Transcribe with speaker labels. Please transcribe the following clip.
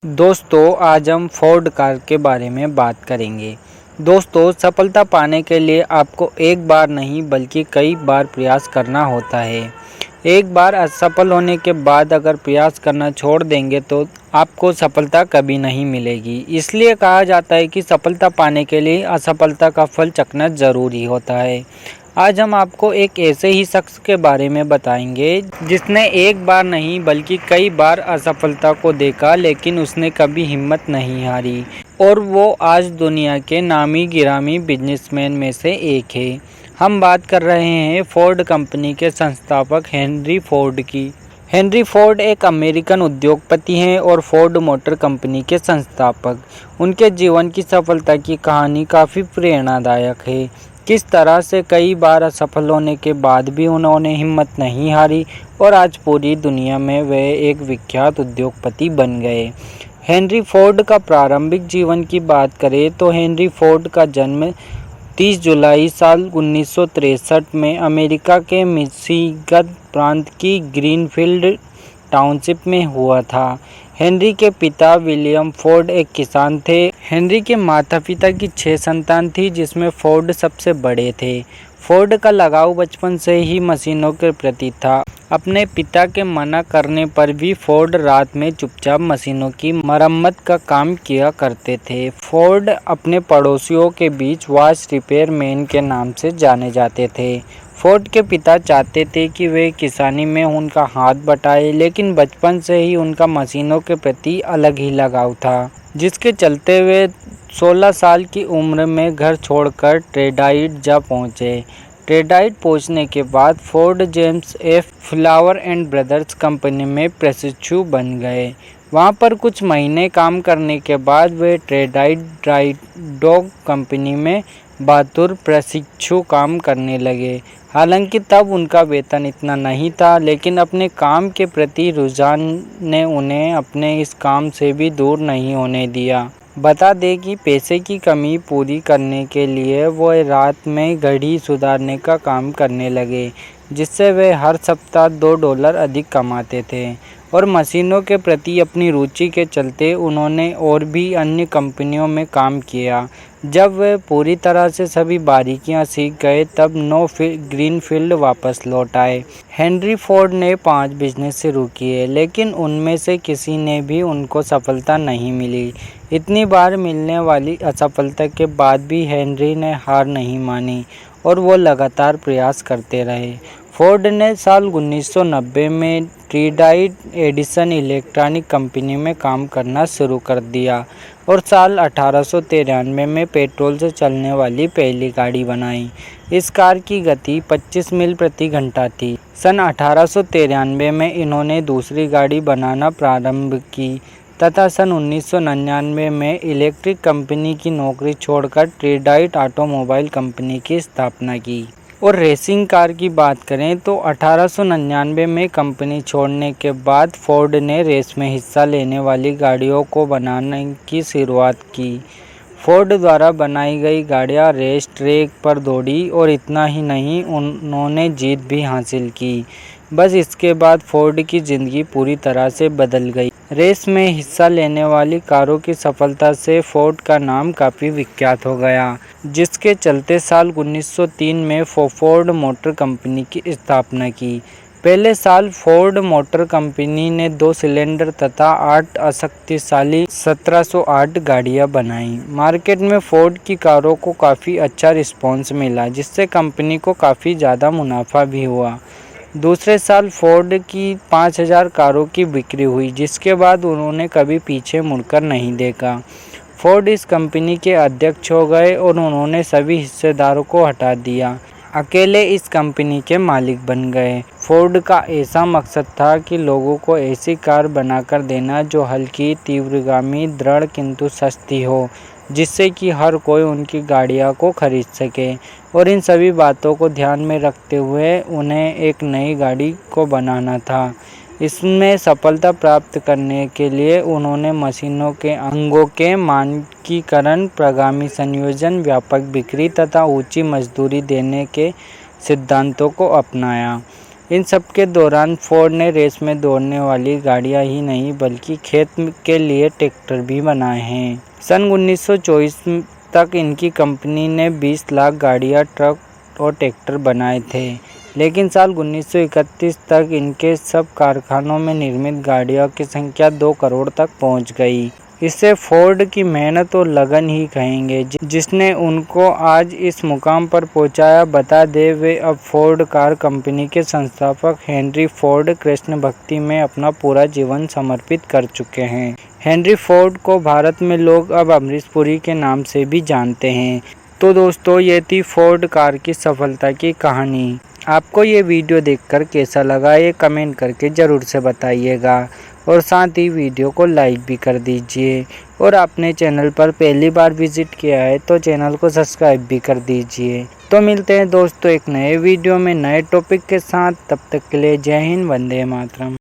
Speaker 1: दोस्तों आज हम फोर्ड कार के बारे में बात करेंगे। दोस्तों सफलता पाने के लिए आपको एक बार नहीं बल्कि कई बार प्रयास करना होता है। एक बार असफल होने के बाद अगर प्रयास करना छोड़ देंगे तो आपको सफलता कभी नहीं मिलेगी। इसलिए कहा जाता है कि सफलता पाने के लिए असफलता का फल चखना ज़रूरी होता है। आज हम आपको एक ऐसे ही शख्स के बारे में बताएंगे जिसने एक बार नहीं बल्कि कई बार असफलता को देखा, लेकिन उसने कभी हिम्मत नहीं हारी और वो आज दुनिया के नामी गिरामी बिजनेसमैन में से एक है। हम बात कर रहे हैं फोर्ड कंपनी के संस्थापक हेनरी फोर्ड की। हेनरी फोर्ड एक अमेरिकन उद्योगपति हैं और फोर्ड मोटर कंपनी के संस्थापक। उनके जीवन की सफलता की कहानी काफ़ी प्रेरणादायक है। किस तरह से कई बार असफल होने के बाद भी उन्होंने हिम्मत नहीं हारी और आज पूरी दुनिया में वे एक विख्यात उद्योगपति बन गए। हेनरी फोर्ड का प्रारंभिक जीवन की बात करें तो हेनरी फोर्ड का जन्म 30 जुलाई साल 1963 में अमेरिका के मिशिगन प्रांत की ग्रीनफील्ड टाउनशिप में हुआ था। हेनरी के पिता विलियम फोर्ड एक किसान थे। हेनरी के माता पिता की 6 संतान थी, जिसमें फोर्ड सबसे बड़े थे। फोर्ड का लगाव बचपन से ही मशीनों के प्रति था। अपने पिता के मना करने पर भी फोर्ड रात में चुपचाप मशीनों की मरम्मत का काम किया करते थे। फोर्ड अपने पड़ोसियों के बीच वॉच रिपेयर मैन के नाम से जाने जाते थे। फोर्ड के पिता चाहते थे कि वे किसानी में उनका हाथ बटाएं, लेकिन बचपन से ही उनका मशीनों के प्रति अलग ही लगाव था, जिसके चलते वे 16 साल की उम्र में घर छोड़कर ट्रेडाइट जा पहुंचे। ट्रेडाइट पहुंचने के बाद Ford James F flower and brothers company में प्रशिक्षु बन गए। वहां पर कुछ महीने काम करने के बाद वे ट्रेडाइट ड्राई डॉग कंपनी में बतौर प्रशिक्षु काम करने लगे। हालांकि तब उनका वेतन इतना नहीं था, लेकिन अपने काम के प्रति रुझान ने उन्हें अपने इस काम से भी दूर नहीं होने दिया। बता दें कि पैसे की कमी पूरी करने के लिए वो रात में घड़ी सुधारने का काम करने लगे, जिससे वे हर सप्ताह $2 अधिक कमाते थे। और मशीनों के प्रति अपनी रुचि के चलते उन्होंने और भी अन्य कंपनियों में काम किया। जब वे पूरी तरह से सभी बारीकियां सीख गए तब ग्रीनफील्ड वापस लौट आए। हेनरी फोर्ड ने 5 बिजनेस शुरू किए, लेकिन उनमें से किसी ने भी उनको सफलता नहीं मिली। इतनी बार मिलने वाली असफलता के बाद भी हेनरी ने हार नहीं मानी और वो लगातार प्रयास करते रहे। फोर्ड ने साल 1990 में ट्रेडाइट एडिसन इलेक्ट्रॉनिक कंपनी में काम करना शुरू कर दिया और साल 1893 में पेट्रोल से चलने वाली पहली गाड़ी बनाई। इस कार की गति 25 मील प्रति घंटा थी। सन 1893 में इन्होंने दूसरी गाड़ी बनाना प्रारंभ की तथा सन 1999 में इलेक्ट्रिक कंपनी की नौकरी छोड़कर ट्रेडाइट ऑटोमोबाइल कंपनी की स्थापना की। और रेसिंग कार की बात करें तो 1899 में कंपनी छोड़ने के बाद फोर्ड ने रेस में हिस्सा लेने वाली गाड़ियों को बनाने की शुरुआत की। फोर्ड द्वारा बनाई गई गाड़ियां रेस ट्रैक पर दौड़ी और इतना ही नहीं, उन्होंने जीत भी हासिल की। बस इसके बाद फोर्ड की ज़िंदगी पूरी तरह से बदल गई। रेस में हिस्सा लेने वाली कारों की सफलता से फोर्ड का नाम काफ़ी विख्यात हो गया, जिसके चलते साल 1903 में फोर्ड मोटर कंपनी की स्थापना की। पहले साल फोर्ड मोटर कंपनी ने 2 सिलेंडर तथा 8 अशक्तिशाली 1708 गाड़ियां बनाई। मार्केट में फोर्ड की कारों को काफ़ी अच्छा रिस्पॉन्स मिला, जिससे कंपनी को काफ़ी ज़्यादा मुनाफा भी हुआ। दूसरे साल फोर्ड की 5000 कारों की बिक्री हुई, जिसके बाद उन्होंने कभी पीछे मुड़कर नहीं देखा। फोर्ड इस कंपनी के अध्यक्ष हो गए और उन्होंने सभी हिस्सेदारों को हटा दिया, अकेले इस कंपनी के मालिक बन गए। फोर्ड का ऐसा मकसद था कि लोगों को ऐसी कार बनाकर देना जो हल्की, तीव्रगामी, दृढ़ किंतु सस्ती हो, जिससे कि हर कोई उनकी गाड़ियां को खरीद सके। और इन सभी बातों को ध्यान में रखते हुए उन्हें एक नई गाड़ी को बनाना था। इसमें सफलता प्राप्त करने के लिए उन्होंने मशीनों के अंगों के मानकीकरण, प्रगामी संयोजन, व्यापक बिक्री तथा ऊंची मजदूरी देने के सिद्धांतों को अपनाया। इन सब के दौरान फोर्ड ने रेस में दौड़ने वाली गाड़ियां ही नहीं बल्कि खेत के लिए ट्रैक्टर भी बनाए हैं। सन 1924 तक इनकी कंपनी ने 20 लाख गाड़ियां, ट्रक और ट्रैक्टर बनाए थे, लेकिन साल 1931 तक इनके सब कारखानों में निर्मित गाड़ियों की संख्या 2 करोड़ तक पहुंच गई। इसे फोर्ड की मेहनत और लगन ही कहेंगे जिसने उनको आज इस मुकाम पर पहुंचाया। बता दें वे अब फोर्ड कार कंपनी के संस्थापक हेनरी फोर्ड कृष्ण भक्ति में अपना पूरा जीवन समर्पित कर चुके हैं। हेनरी फोर्ड को भारत में लोग अब अमरीश पुरी के नाम से भी जानते हैं। तो दोस्तों, ये थी फोर्ड कार की सफलता की कहानी। आपको ये वीडियो देखकर कैसा लगा ये कमेंट करके ज़रूर से बताइएगा और साथ ही वीडियो को लाइक भी कर दीजिए। और आपने चैनल पर पहली बार विजिट किया है तो चैनल को सब्सक्राइब भी कर दीजिए। तो मिलते हैं दोस्तों एक नए वीडियो में नए टॉपिक के साथ। तब तक के लिए जय हिंद, वंदे मातरम।